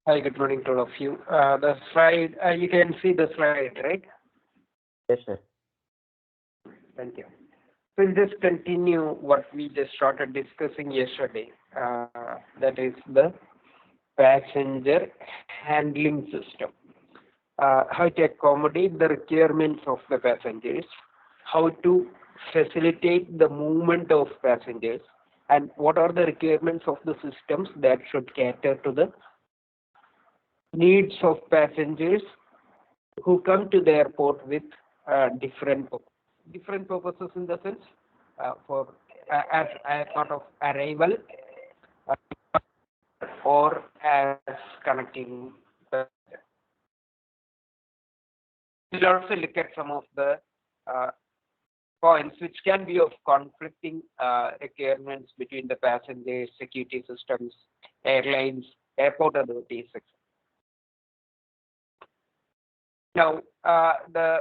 Hi, good morning to all of you. The slide, you can see the slide, right? Yes, sir. Thank you. We'll just continue what we just started discussing yesterday. That is the passenger handling system. How to accommodate the requirements of the passengers, how to facilitate the movement of passengers, and what are the requirements of the systems that should cater to the needs of passengers who come to the airport with different purposes in the sense for as a part of arrival or as connecting. We'll also look at some of the uh, points which can be of conflicting requirements between the passengers, security systems, airlines, airport authorities, etc. Now, the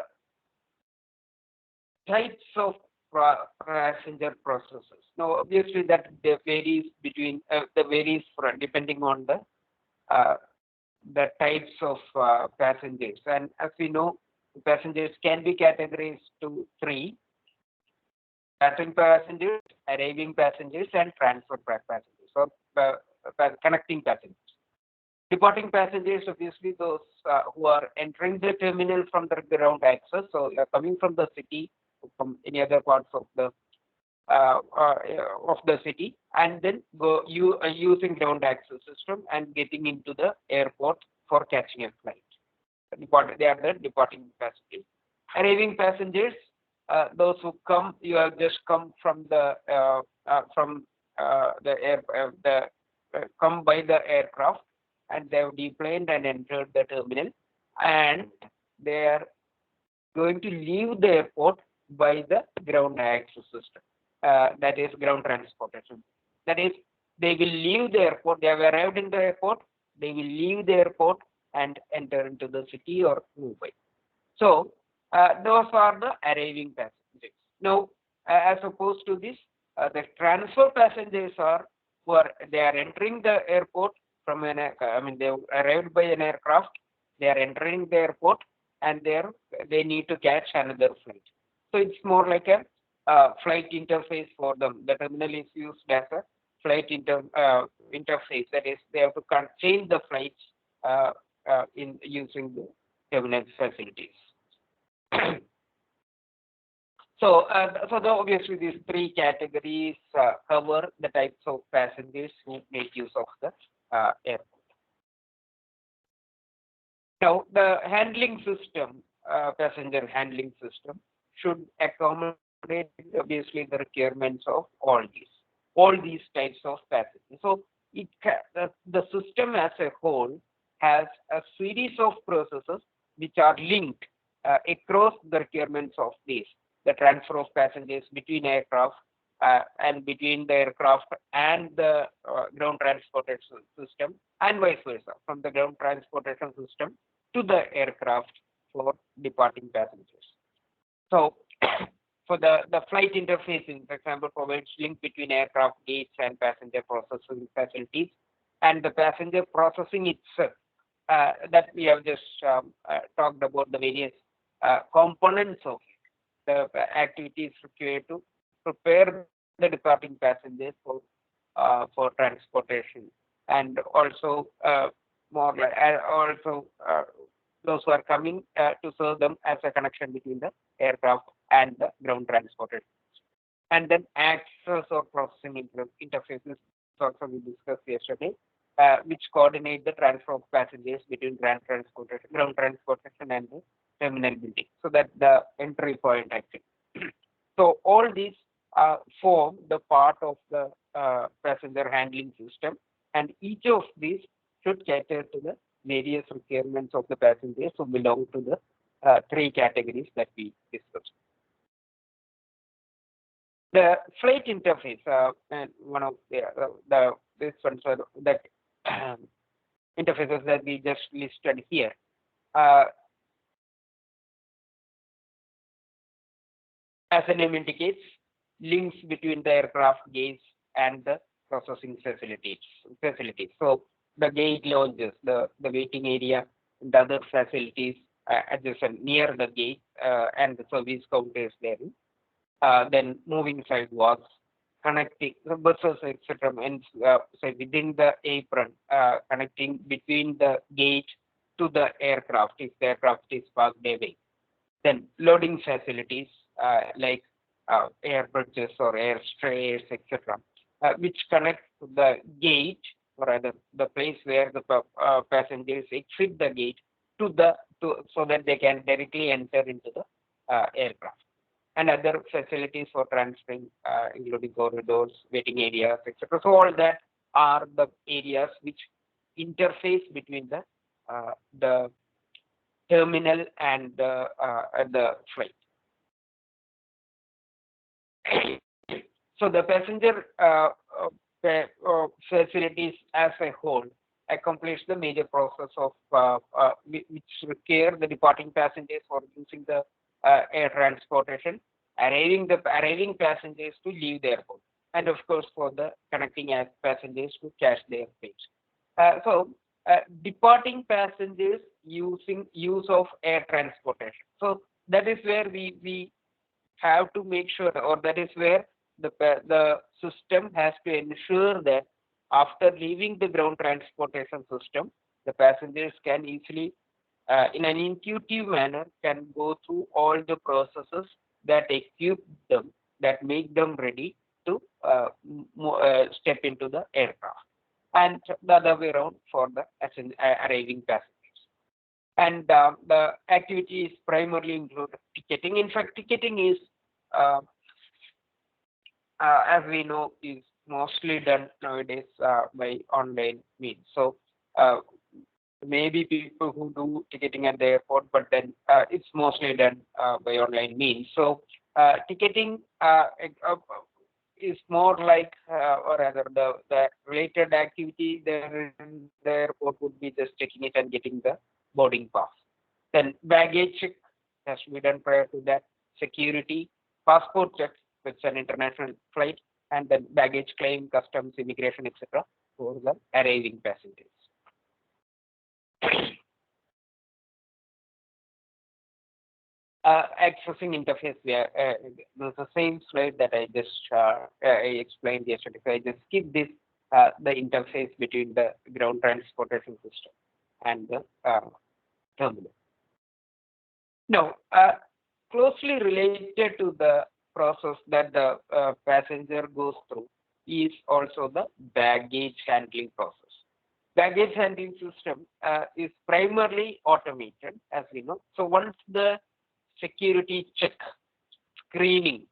types of passenger processes. Now, obviously, that varies between the varies for depending on uh, the types of passengers. And as we know, passengers can be categorized to three: passing passengers, arriving passengers, and transfer passengers, or connecting passengers. Departing passengers, obviously, those who are entering the terminal from the ground access, so coming from the city, from any other parts uh, uh, of the city, and then using ground access system and getting into the airport for catching a flight. They are the departing passengers. Arriving passengers, those who come, you have just come from the air, come by the aircraft, and they have deplaned and entered the terminal, and they are going to leave the airport by the ground access system. That is ground transportation. That is, they will leave the airport. They have arrived in the airport. They will leave the airport and enter into the city or Mumbai. So those are the arriving passengers. Now, as opposed to this, the transfer passengers are who are they are entering the airport from I mean they arrived by an aircraft. They are entering the airport and they need to catch another flight. So it's more like a flight interface for them. The terminal is used as a interface. That is, they have to change the flights in using the terminal facilities. Obviously these three categories cover the types of passengers who make use of the airport. Now, the handling system, passenger handling system, should accommodate obviously the requirements of all these types of passengers. So, the system as a whole has a series of processes which are linked across the requirements of these. The transfer of passengers between aircraft and between the aircraft and the ground transportation system, and vice versa, from the ground transportation system to the aircraft for departing passengers. So, for the flight interfacing, for example, provides link between aircraft gates and passenger processing facilities, and the passenger processing itself that we have just talked about the various components of the activities required to prepare the departing passengers for transportation, and also also those who are coming to serve them as a connection between the aircraft and the ground transportation. And then access or processing interfaces also we discussed yesterday, which coordinate the transfer of passengers between ground transportation and the terminal building. So that the entry point actually. So all these form the part of the passenger handling system, and each of these should cater to the various requirements of the passengers who belong to the three categories that we discussed. The flight interface, and one of the this ones are that interfaces that we just listed here. Uh, as the name indicates, links between the aircraft gates and the processing facilities. So the gate lounges, the waiting area, and other facilities adjacent near the gate and the service counters there. Then moving sidewalks, connecting the buses, etc. And say within the apron, connecting between the gate to the aircraft if the aircraft is parked away. Then loading facilities like air bridges or air strays, etc., which connect to the gate or rather the place where the passengers exit the gate to the so that they can directly enter into the aircraft. And other facilities for transferring, including corridors, waiting areas, etc. So all that are the areas which interface between the terminal and the flight. So the passenger facilities as a whole accomplish the major process of which require the departing passengers for using the air transportation, arriving passengers to leave the airport, and of course for the connecting passengers to catch their flights. Departing passengers using use of air transportation. So that is where we have to make sure, or that is where the system has to ensure that after leaving the ground transportation system, the passengers can easily, in an intuitive manner, can go through all the processes that equip them, that make them ready to step into the aircraft, and the other way around for the arriving passengers. And the activities primarily include ticketing. In fact, ticketing is, as we know, is mostly done nowadays by online means. So maybe people who do ticketing at the airport, but then it's mostly done by online means. So ticketing is more like, or rather, the related activity there in the airport would be just checking it and getting the boarding pass. Then baggage check has to be done prior to that. Security, passport check, if it's an international flight, and then baggage claim, customs, immigration, etc. for the arriving passengers. Accessing interface, there's the same slide that I just I explained yesterday. So I just skip this, the interface between the ground transportation system and the terminal. Now, closely related to the process that the passenger goes through is also the baggage handling process. Baggage handling system is primarily automated, as we know. So once the security check, screening,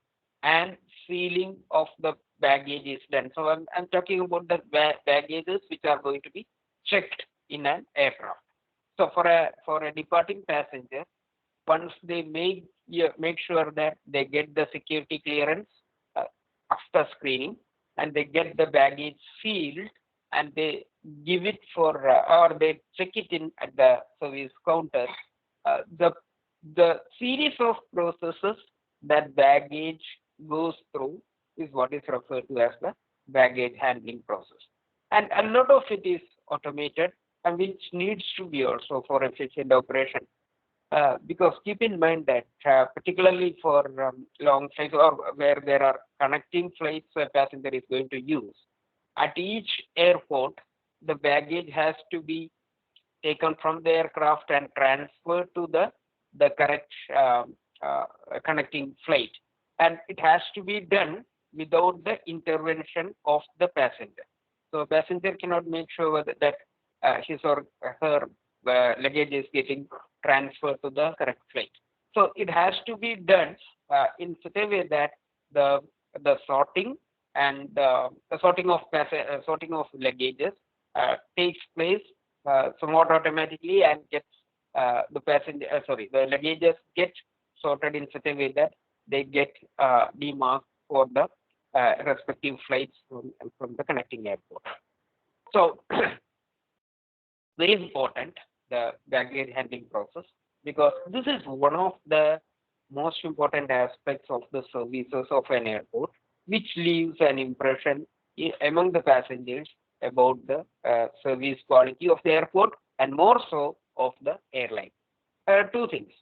and sealing of the baggage is done. So I'm talking about the baggages which are going to be checked in an aircraft. So for a departing passenger, once they make sure that they get the security clearance after screening, and they get the baggage sealed, and they give it for or they check it in at the service counter, the series of processes that baggage goes through is what is referred to as the baggage handling process. And a lot of it is automated, and which needs to be also for efficient operation. Because keep in mind that particularly for long flights or where there are connecting flights a passenger is going to use, at each airport, the baggage has to be taken from the aircraft and transferred to the correct connecting flight. And it has to be done without the intervention of the passenger. So passenger cannot make sure that his or her luggage is getting transferred to the correct flight. So it has to be done in such a way that the sorting and the sorting of luggages takes place somewhat automatically, and gets the luggages get sorted in such a way that they get demarked for the respective flights from the connecting airport. So very important, the baggage handling process, because this is one of the most important aspects of the services of an airport, which leaves an impression among the passengers about the service quality of the airport and more so of the airline. Two things.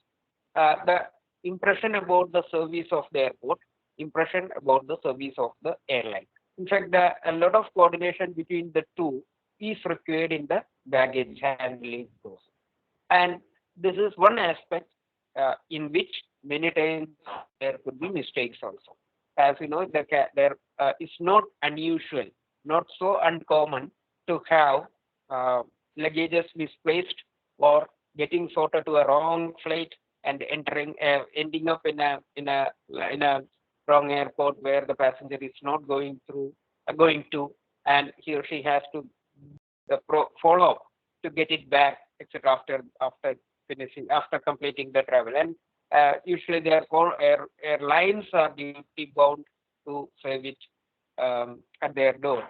The impression about the service of the airport, impression about the service of the airline. In fact, a lot of coordination between the two is required in the baggage handling process. And this is one aspect in which many times there could be mistakes also. As you know, there is not unusual, not so uncommon to have uh, luggages misplaced or getting sorted to a wrong flight and ending up in a wrong airport where the passenger is not going to, and he or she has to follow up to get it back, etc. After completing the travel. And usually airlines are duty bound to serve it at their door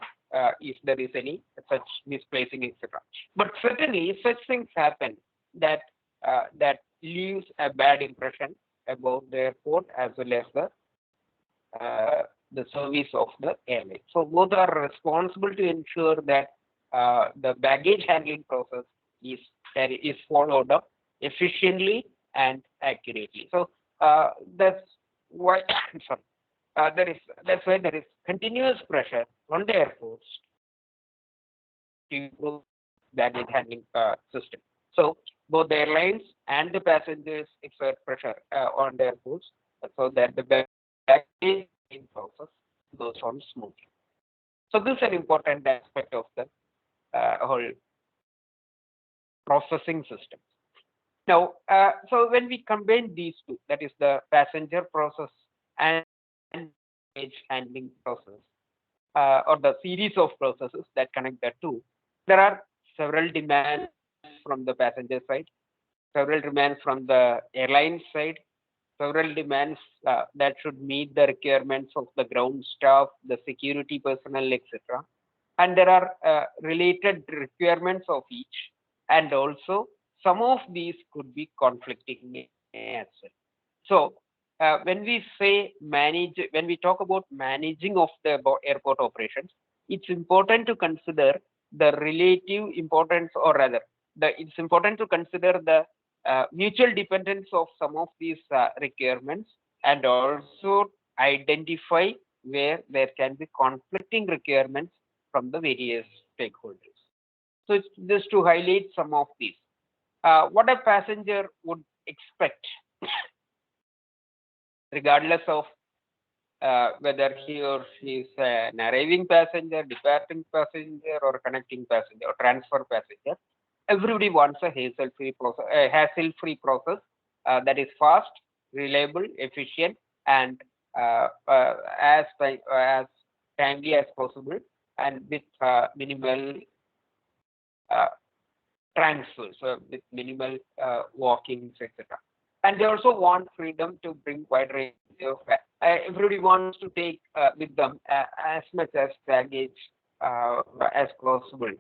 if there is any such misplacing, etc. But certainly such things happen that that leaves a bad impression about the airport as well as the service of the airline. So both are responsible to ensure that the baggage handling process is followed up efficiently and accurately. So that's why sorry, that's why there is continuous pressure on the airports to improve baggage handling system. So both the airlines and the passengers exert pressure on the airports so that the baggage handling process goes on smoothly. So this is an important aspect of the whole processing system. Now, so when we combine these two, that is the passenger process and baggage handling process, or the series of processes that connect the two, there are several demands from the passenger side, several demands from the airline side, several demands that should meet the requirements of the ground staff, the security personnel, etc. And there are related requirements of each, and also some of these could be conflicting as well. So when we talk about managing of the airport operations, it's important to consider the relative importance, or rather, it's important to consider the mutual dependence of some of these requirements, and also identify where there can be conflicting requirements from the various stakeholders. So it's just to highlight some of these. What a passenger would expect, regardless of whether he or she is an arriving passenger, departing passenger, or connecting passenger, or transfer passenger. Everybody wants a hassle-free process that is fast, reliable, efficient, and as timely as possible, and with minimal uh, transfers, with minimal walkings, etc. And they also want freedom to bring wide range of. Everybody wants to take with them as much as baggage as possible,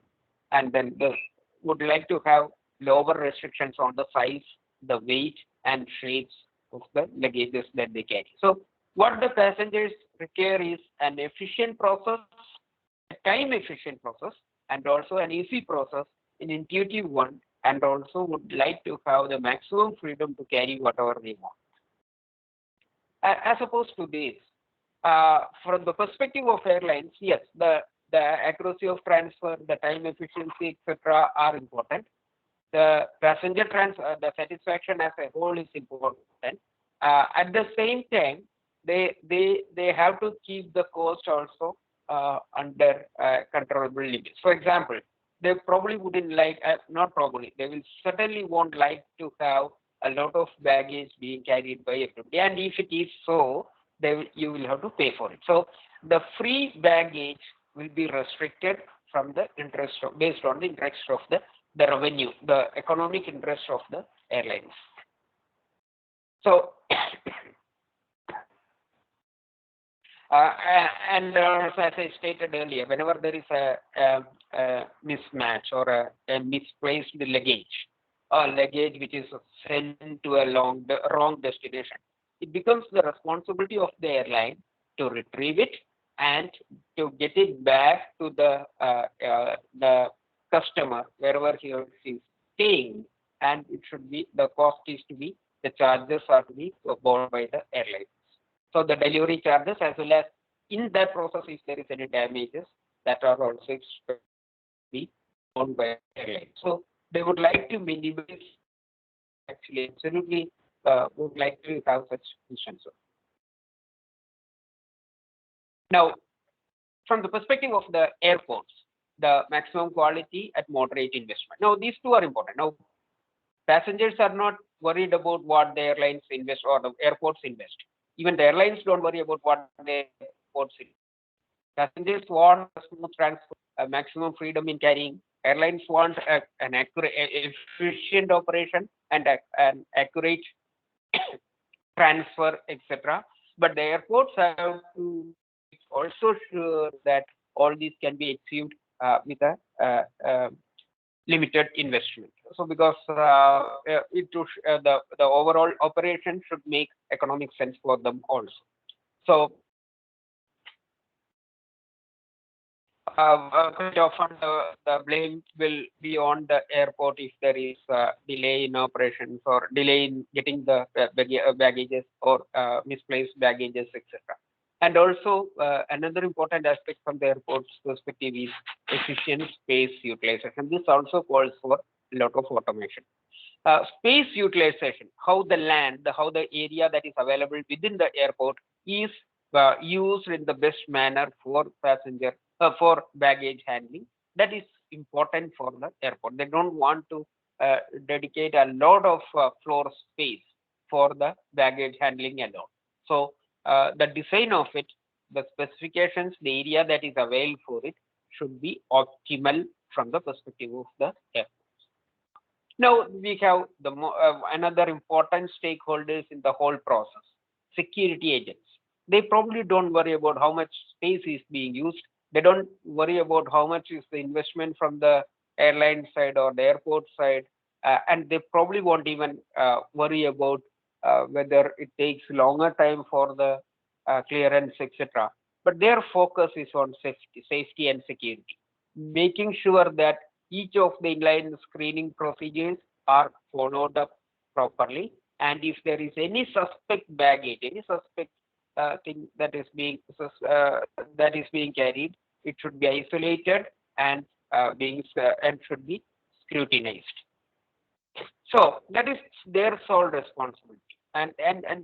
and then they would like to have lower restrictions on the size, the weight, and shapes of the luggages that they carry. So what the passengers require is an efficient process, a time efficient process, and also an easy process, an intuitive one, and also would like to have the maximum freedom to carry whatever they want. As opposed to this, from the perspective of airlines, yes, the accuracy of transfer, the time efficiency, etc., are important. The the satisfaction as a whole is important. At the same time, they have to keep the cost also under controllable limits. For example, they probably wouldn't like, not probably, they will certainly won't like to have a lot of baggage being carried by everybody. And if it is so, you will have to pay for it. So the free baggage will be restricted from the interest based on the interest of the revenue, the economic interest of the airlines. So and as I stated earlier, whenever there is a mismatch or a misplaced luggage, or luggage which is sent to a wrong destination, it becomes the responsibility of the airline to retrieve it and to get it back to the customer wherever he or she is staying, and it should be the cost is to be the charges are to be borne by the airlines. So the delivery charges as well as in that process if there is any damages that are also expected to be borne by the airline. So they would like to minimize actually absolutely would like to have such insurance. Now, from the perspective of the airports, the maximum quality at moderate investment. Now, these two are important. Now, passengers are not worried about what the airlines invest or the airports invest. Even the airlines don't worry about what the airports invest. Passengers want a smooth transfer, a maximum freedom in carrying. Airlines want an accurate, efficient operation and an accurate transfer, etc. But the airports have to also sure that all these can be achieved with a limited investment. So because the overall operation should make economic sense for them also. So quite often the blame will be on the airport if there is delay in operations or delay in getting the baggages or misplaced baggages, etc. And also another important aspect from the airport's perspective is efficient space utilization. This also calls for a lot of automation. Space utilization, how the land, how the area that is available within the airport is used in the best manner for passenger, for baggage handling. That is important for the airport. They don't want to dedicate a lot of floor space for the baggage handling alone. So the design of it, the specifications, the area that is available for it should be optimal from the perspective of the airport. Now we have the another important stakeholders in the whole process, security agents. They probably don't worry about how much space is being used. They don't worry about how much is the investment from the airline side or the airport side, and they probably won't even worry about whether it takes longer time for the clearance, etc. But their focus is on safety and security, making sure that each of the inline screening procedures are followed up properly. And if there is any suspect baggage, any suspect thing that is being carried, it should be isolated and and should be scrutinized. So that is their sole responsibility. And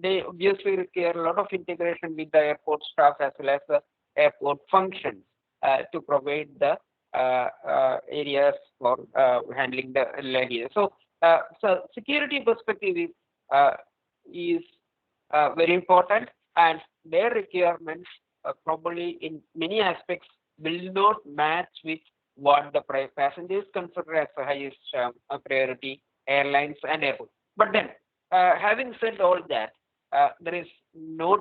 they obviously require a lot of integration with the airport staff as well as the airport functions to provide the areas for handling the luggage. So security perspective is very important, and their requirements probably in many aspects will not match with what the passengers consider as the highest priority, airlines and airports. But then, having said all that, there is no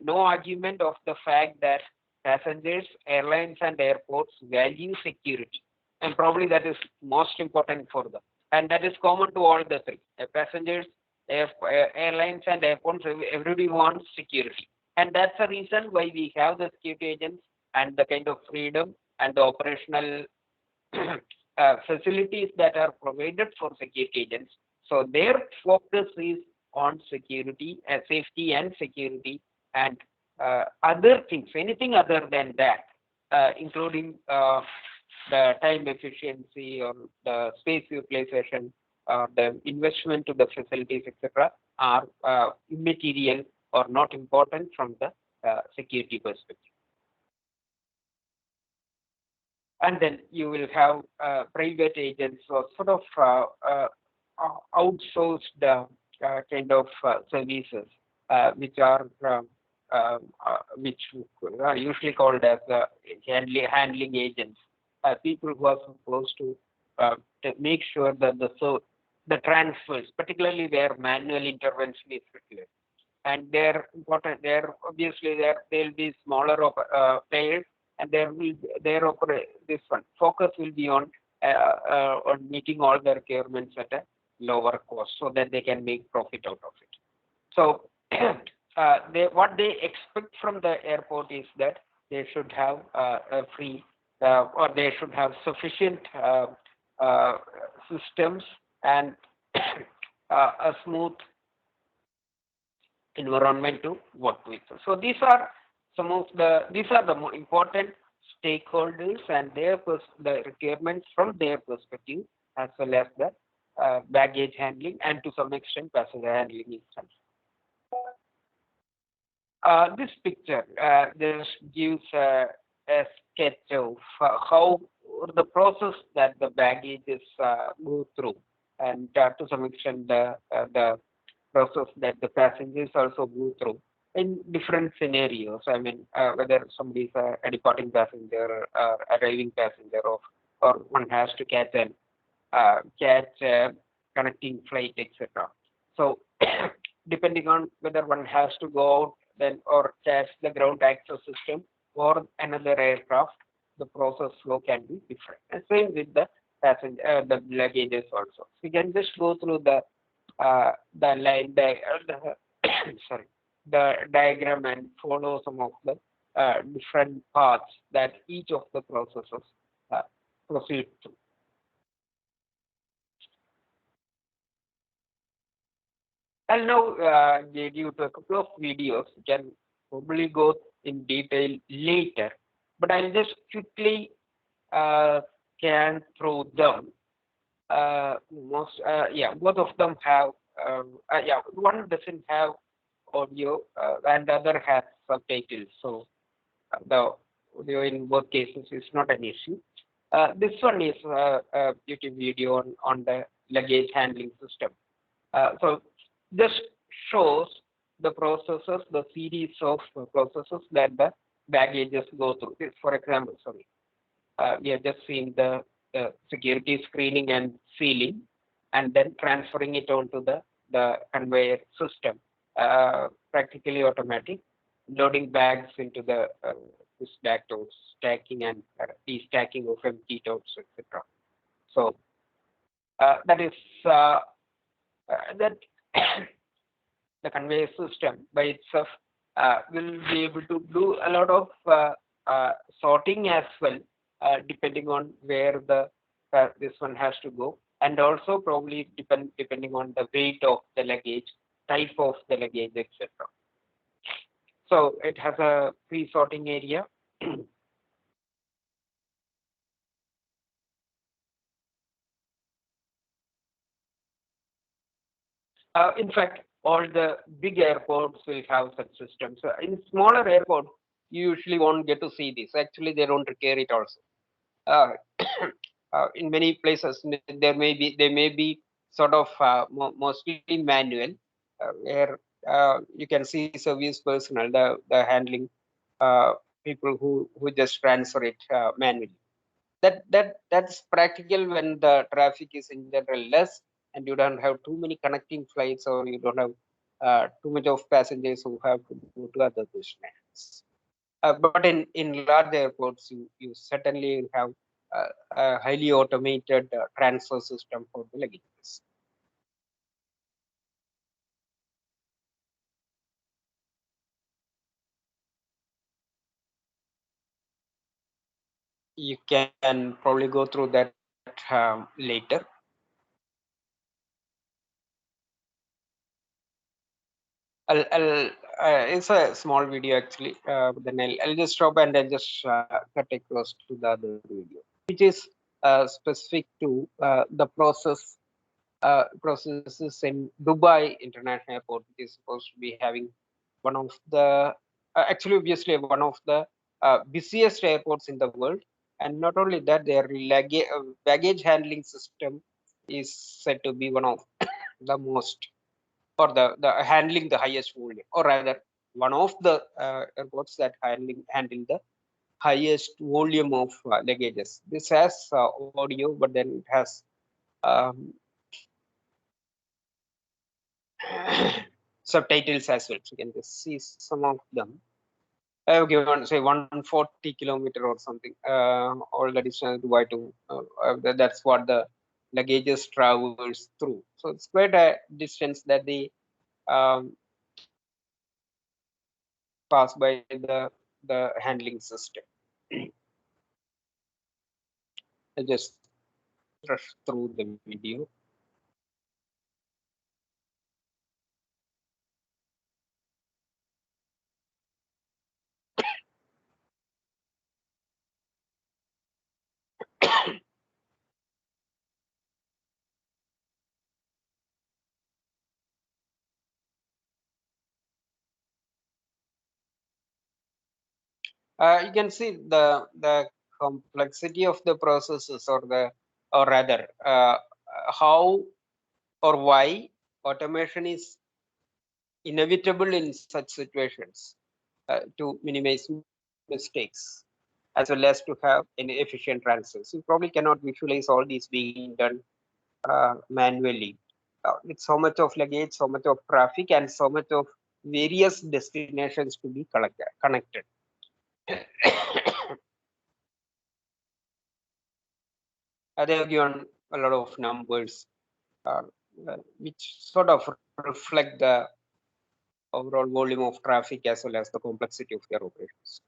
argument of the fact that passengers, airlines, and airports value security, and probably that is most important for them. And that is common to all the three: passengers, airlines, and airports. Everybody wants security, and that's the reason why we have the security agents and the kind of freedom and the operational facilities that are provided for security agents. So their focus is on security, safety and security, and other things, anything other than that, including the time efficiency or the space utilization or the investment to the facilities, etc., are immaterial or not important from the security perspective. And then you will have private agents or sort of outsourced kind of services, which are usually called as handling agents, people who are supposed to make sure that the transfers, particularly where manual intervention is required, and they're important. They're obviously there'll be smaller players, and this one focus will be on meeting all the requirements at a lower cost, so that they can make profit out of it. So what they expect from the airport is that they should have a free or they should have sufficient systems and a smooth environment to work with. So these are the more important stakeholders and the requirements from their perspective, as well as the baggage handling and to some extent passenger handling instance. This picture just gives a sketch of how the process that the baggages go through, and to some extent the process that the passengers also go through in different scenarios. I mean, whether somebody is a departing passenger or arriving passenger, or one has to catch a connecting flight, etc. So, depending on whether one has to go out then or catch the ground access system or another aircraft, the process flow can be different. And same with the passenger, the luggages also. So we can just go through the line, sorry, the diagram and follow some of the different paths that each of the processes uh, proceed through. I'll now give you to a couple of videos. You can probably go in detail later, but I'll just quickly uh, scan through them. Both of them have, one doesn't have audio and the other has subtitles. So the audio in both cases is not an issue. This one is a YouTube video on the luggage handling system. So this shows the processes, the series of processes that the baggages go through. This, for example, sorry, we have just seen the security screening and sealing, and then transferring it onto the conveyor system, practically automatic, loading bags into the stack totes, stacking and destacking of empty totes, etc. So that is that the conveyor system by itself will be able to do a lot of sorting as well, depending on where this one has to go, and also probably depending on the weight of the luggage, type of the luggage, etc. So it has a pre-sorting area. In fact, all the big airports will have such systems. In smaller airports, you usually won't get to see this. Actually, they don't require it also. Uh, in many places, they may be sort of mostly manual, where you can see service personnel, the handling people who just transfer it manually. That's practical when the traffic is in general less and you don't have too many connecting flights, or you don't have too much of passengers who have to go to other destinations. But in large airports, you certainly have a highly automated transfer system for the luggages. You can probably go through that later. It's a small video actually, but then I'll just stop and I'll just cut across to the other video, which is specific to the processes in Dubai International Airport, which is supposed to be having one of the, actually obviously one of the busiest airports in the world. And not only that, their baggage handling system is said to be one of the most, or the handling the highest volume, or rather one of the airports that handling the highest volume of luggages. This has audio, but then it has um, subtitles as well. So you can just see some of them. I have given say 140 kilometer or something. All the distance Dubai to that's what the luggages travels through. So it's quite a distance that they um, pass by the the handling system. I'll just rush through the video. You can see the complexity of the processes, or rather how or why automation is inevitable in such situations, to minimize mistakes as well as to have an efficient answers. You probably cannot visualize all these being done manually, with so much of luggage, so much of traffic, and so much of various destinations to be connected. They have given a lot of numbers, uh, which sort of reflect the overall volume of traffic as well as the complexity of their operations.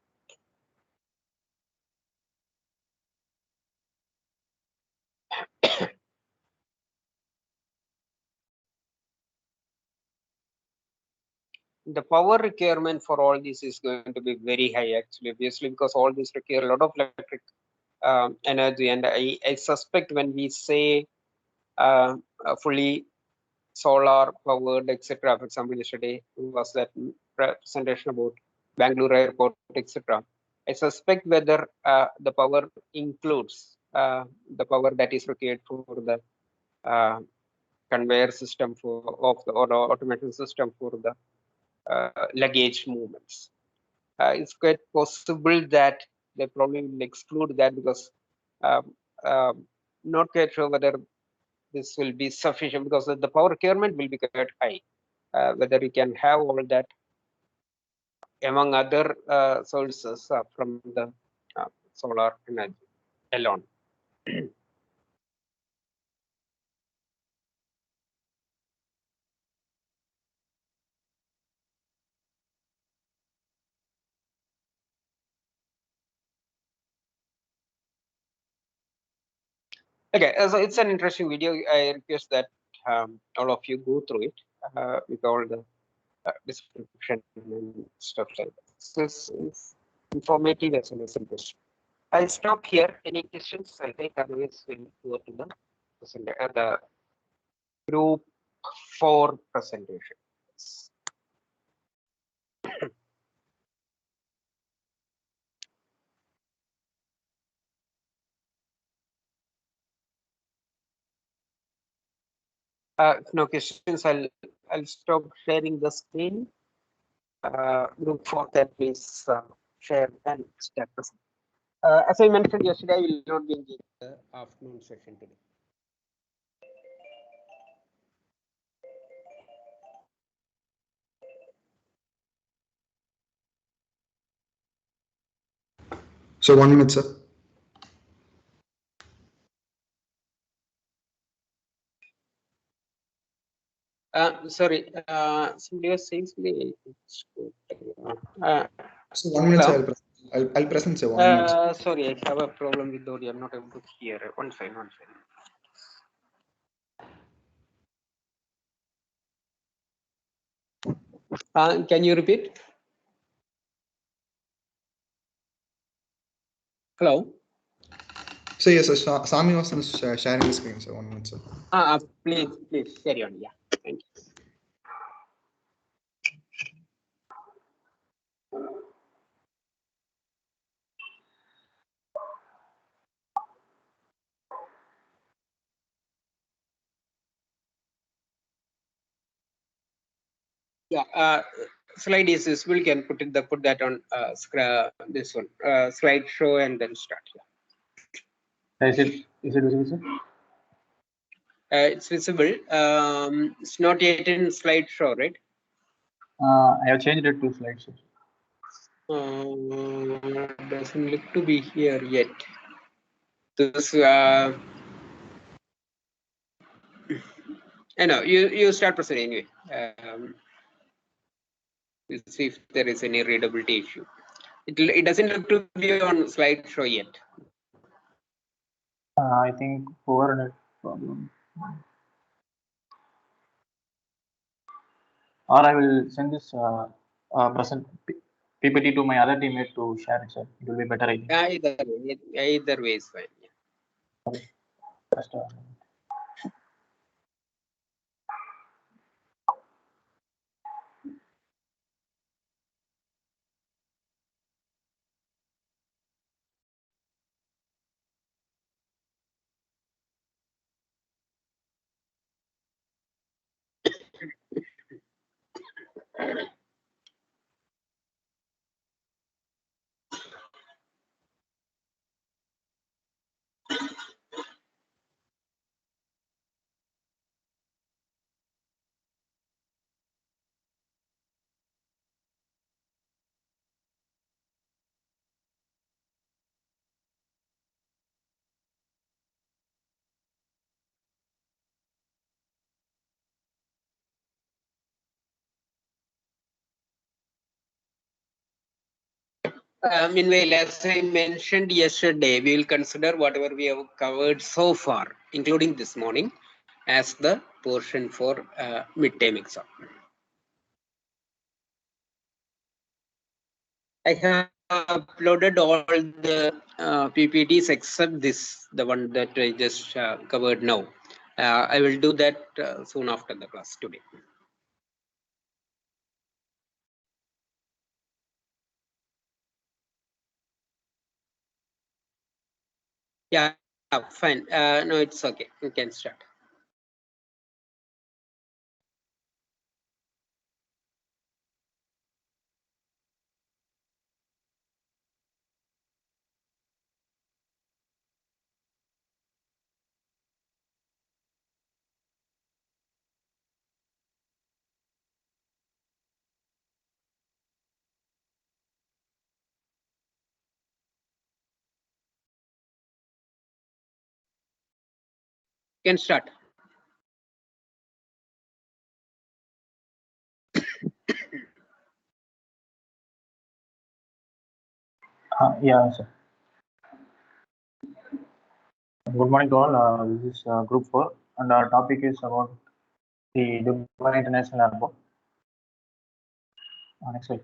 The power requirement for all this is going to be very high, actually, obviously, because all this require a lot of electric energy. And I suspect when we say fully solar powered, etc., for example, yesterday was that presentation about Bangalore airport, etc. I suspect whether the power includes the power that is required for the conveyor system or automation system for the luggage movements. It's quite possible that they probably will exclude that, because um, not quite sure whether this will be sufficient, because the power requirement will be quite high. Whether you can have all that among other sources from the solar energy alone. Okay, so it's an interesting video. I request that all of you go through it with all the description and stuff like that. So it's informative as well as interesting. I'll stop here. Any questions? I think otherwise we'll go to the group 4 presentation. If no questions, I'll stop sharing the screen. Group 4 can please share and start present. As I mentioned yesterday, I will not be in the afternoon session today. So 1 minute, sir. Sorry, somebody was saying something. So 1 minute, sir. I'll present, sir. 1 minute. Sorry, I have a problem with the audio. I'm not able to hear. One second. Can you repeat? Hello? So yes, sir. Sami was sharing the screen, sir. 1 minute, sir. Please carry on. Yeah, thank you. Yeah, slide is visible. You can put that on this one slideshow and then start. Yeah. Is it visible, sir? It's visible. It's not yet in slideshow, right? I have changed it to slides, sir. Doesn't look to be here yet. This I know you start presenting anyway. We'll see if there is any readability issue. It doesn't look to be on slideshow yet. I think overhead problem. Or I will send this present PPT to my other teammate to share it, sir. It will be better, I think. Either way is fine. Sorry. Just, Meanwhile, as I mentioned yesterday, we will consider whatever we have covered so far, including this morning, as the portion for midterm exam. I have uploaded all the PPTs except this, the one that I just covered now. I will do that soon after the class today. Yeah, fine. No, it's okay. We can start. Can start. yeah, sir. Good morning to all. This is Group 4, and our topic is about the Dubai International Airport. Next slide.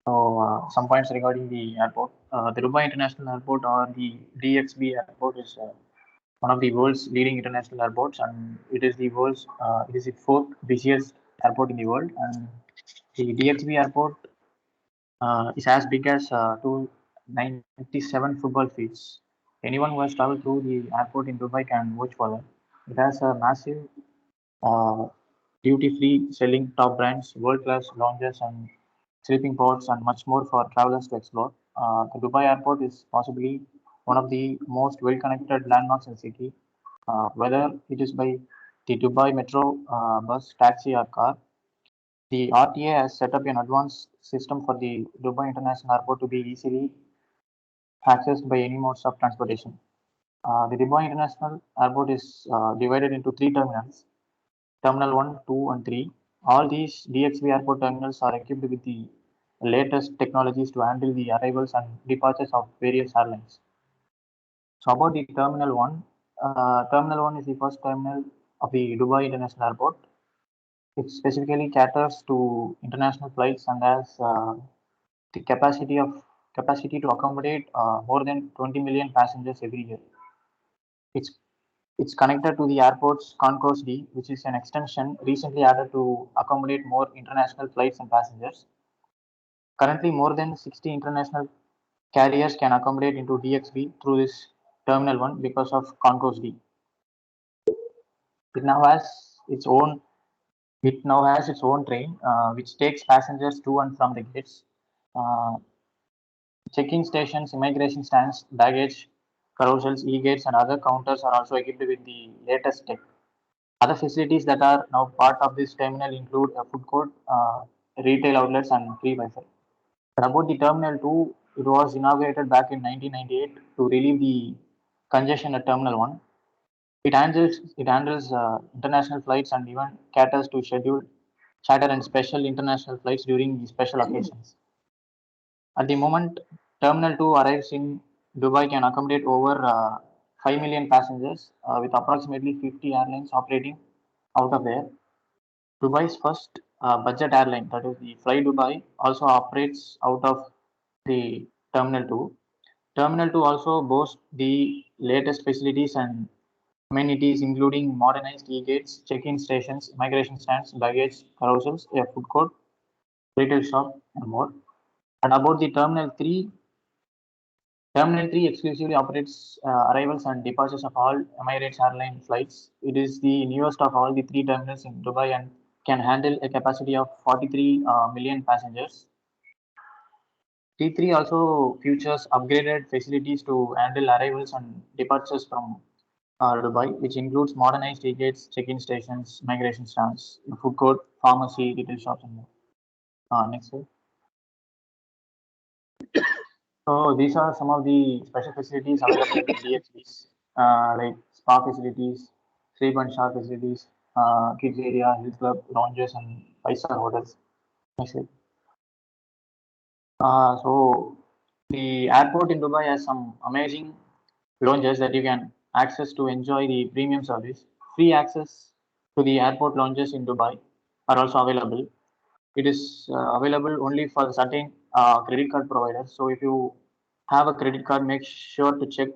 So, some points regarding the airport. The Dubai International Airport, or the DXB Airport, is one of the world's leading international airports, and it is the fourth busiest airport in the world. And the DXB Airport is as big as 297 football fields. Anyone who has traveled through the airport in Dubai can vouch for that. It has a massive uh, duty-free selling top brands, world-class lounges, and sleeping pods, and much more for travelers to explore. The Dubai airport is possibly one of the most well-connected landmarks in the city, whether it is by the Dubai Metro bus, taxi, or car. The RTA has set up an advanced system for the Dubai International Airport to be easily accessed by any modes of transportation. The Dubai International Airport is divided into three terminals: Terminal 1, 2, and 3. All these DXB airport terminals are equipped with the latest technologies to handle the arrivals and departures of various airlines. So, about the Terminal 1 is the first terminal of the Dubai International Airport. It specifically caters to international flights and has the capacity to accommodate more than 20 million passengers every year. It's it's connected to the airport's Concourse D, which is an extension recently added to accommodate more international flights and passengers. Currently, more than 60 international carriers can accommodate into DXB through this Terminal 1 because of Concourse D. It now has its own It now has its own train, which takes passengers to and from the gates. Uh, Checking stations, immigration stands, baggage carousels, e-gates, and other counters are also equipped with the latest tech. Other facilities that are now part of this terminal include a food court, retail outlets, and free Wi-Fi. But about the Terminal 2, it was inaugurated back in 1998 to relieve the congestion at Terminal 1. It handles international flights and even caters to scheduled charter and special international flights during the special occasions. At the moment, Terminal 2 arrives in Dubai can accommodate over 5 million passengers with approximately 50 airlines operating out of there. Dubai's first budget airline, that is the Fly Dubai, also operates out of the Terminal 2. Terminal 2 also boasts the latest facilities and amenities, including modernized e-gates, check-in stations, immigration stands, baggage carousels, a food court, retail shop, and more. And about the Terminal 3 exclusively operates arrivals and departures of all Emirates airline flights. It is the newest of all the three terminals in Dubai and can handle a capacity of 43 million passengers. T3 also features upgraded facilities to handle arrivals and departures from Dubai, which includes modernized tickets, check-in stations, migration stands, food court, pharmacy, retail shops, and more. Next slide. So these are some of the special facilities available in DXBs, like spa facilities, sleep and shower facilities, kids area, health club, lounges, and five-star hotels. Next slide. So the airport in Dubai has some amazing lounges that you can access to enjoy the premium service. Free access to the airport lounges in Dubai are also available. It is available only for certain credit card providers. So if you have a credit card, make sure to check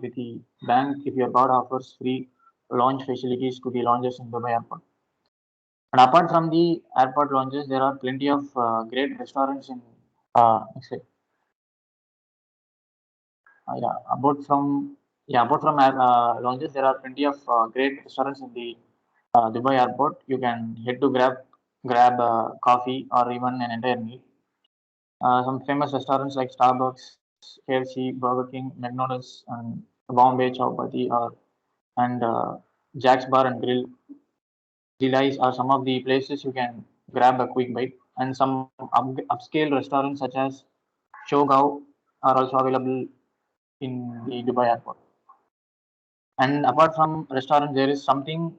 with the bank if your card offers free lounge facilities to the lounges in Dubai airport. And apart from the airport lounges, there are plenty of great restaurants in next slide. Apart from lounges, there are plenty of great restaurants in the Dubai airport. You can head to grab coffee or even an entire meal. Some famous restaurants like Starbucks, KFC, Burger King, McDonald's, and Bombay Chowpatty, and Jack's Bar and Grill, Delights are some of the places you can grab a quick bite. And some upscale restaurants such as Shogao are also available in the Dubai airport. And apart from restaurants, there is something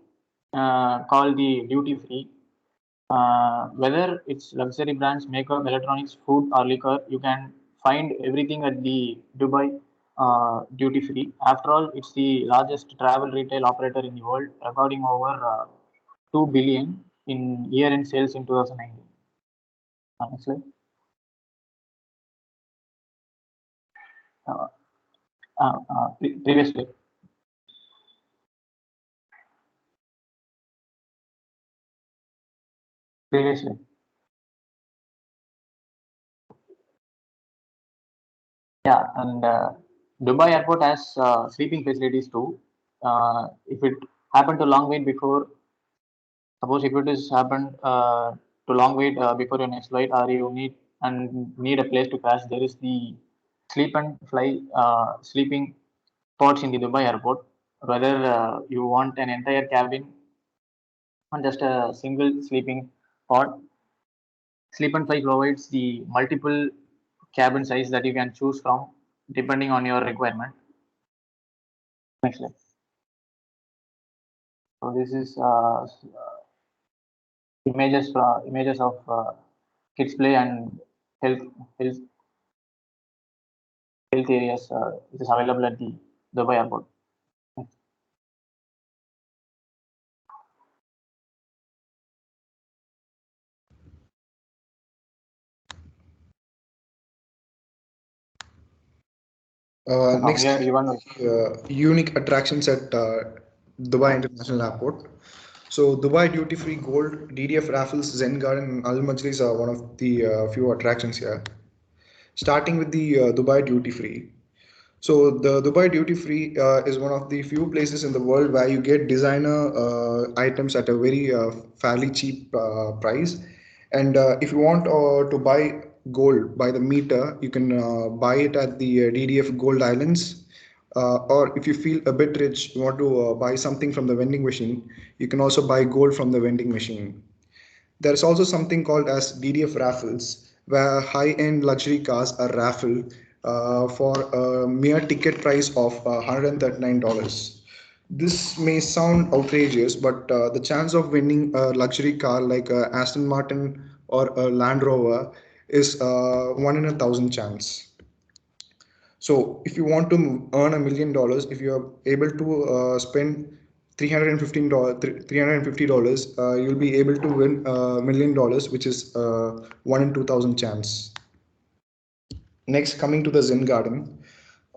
called the duty free. Whether it's luxury brands, makeup, electronics, food, or liquor, you can find everything at the Dubai duty free. After all, it's the largest travel retail operator in the world, recording over 2 billion in year-end sales in 2019. Next slide. Previous slide. Previous slide. Yeah, and Dubai airport has sleeping facilities too. If it happened to long wait before, suppose if it is happened to long wait before your next flight, or you need a place to crash, there is the sleep and fly sleeping pods in the Dubai airport. Whether you want an entire cabin or just a single sleeping pod, Sleep and Fly provides the multiple cabin size that you can choose from depending on your requirement. Next slide. So this is images of kids play and health health, health areas. It is available at the Dubai airport. Next, unique attractions at Dubai International Airport. So Dubai Duty Free Gold, DDF Raffles, Zen Garden, and Al Majlis are one of the few attractions here. Starting with the Dubai Duty Free. So the Dubai Duty Free is one of the few places in the world where you get designer items at a very fairly cheap price. And if you want to buy gold by the meter, you can buy it at the DDF Gold Islands. Or if you feel a bit rich, you want to buy something from the vending machine, you can also buy gold from the vending machine. There is also something called as DDF raffles, where high-end luxury cars are raffled for a mere ticket price of $139. This may sound outrageous, but the chance of winning a luxury car like a Aston Martin or a Land Rover is 1 in 1,000 chance. So, if you want to earn $1 million, if you are able to spend $350, you'll be able to win $1 million, which is 1 in 2,000 chance. Next, coming to the Zen Garden.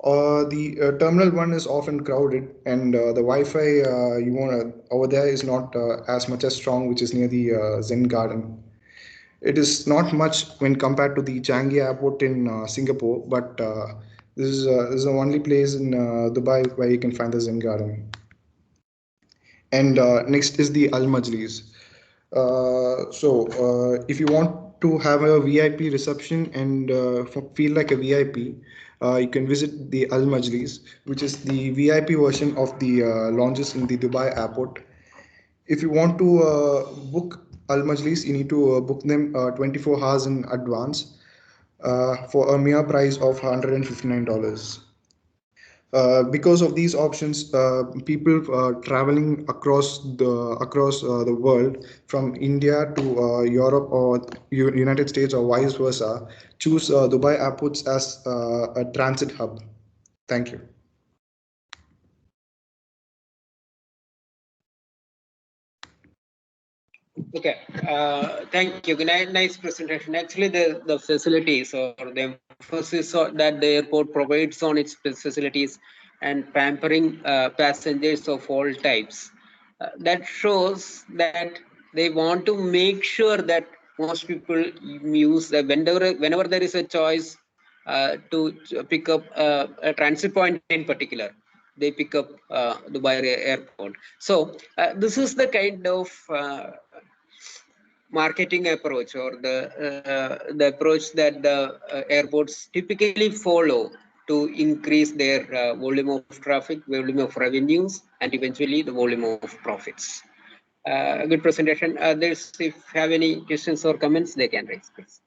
The terminal one is often crowded, and the Wi-Fi you want over there is not as much as strong, which is near the Zen Garden. It is not much when compared to the Changi Airport in Singapore, but this is the only place in Dubai where you can find the Zen Garden. And next is the Al Majlis. If you want to have a VIP reception and feel like a VIP, you can visit the Al Majlis, which is the VIP version of the lounges in the Dubai airport. If you want to book Al Majlis, you need to book them 24 hours in advance for a mere price of $159. Because of these options, people traveling across the world from India to Europe or United States or vice versa choose Dubai airports as a transit hub. Thank you. Okay, thank you. Nice presentation. Actually, the facilities or the emphasis that the airport provides on its facilities and pampering passengers of all types, that shows that they want to make sure that most people use whenever there is a choice to pick up a transit point in particular, they pick up Dubai Airport. So this is the kind of marketing approach or the approach that the airports typically follow to increase their volume of traffic, volume of revenues, and eventually the volume of profits. Good presentation. Others, if have any questions or comments, they can raise, please.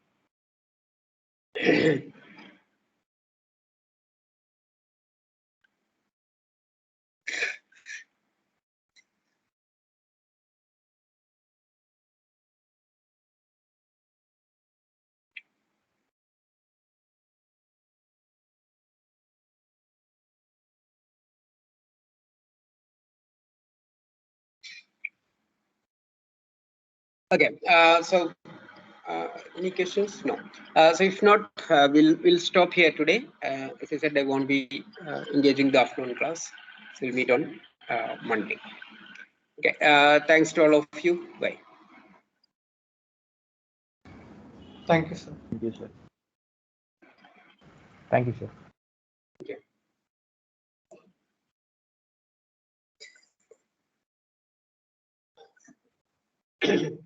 Okay, any questions? No. So if not, we'll stop here today. As I said, I won't be engaging the afternoon class. So we'll meet on Monday. Okay. Thanks to all of you. Bye. Thank you, sir. Thank you, sir. Thank you, sir. Okay.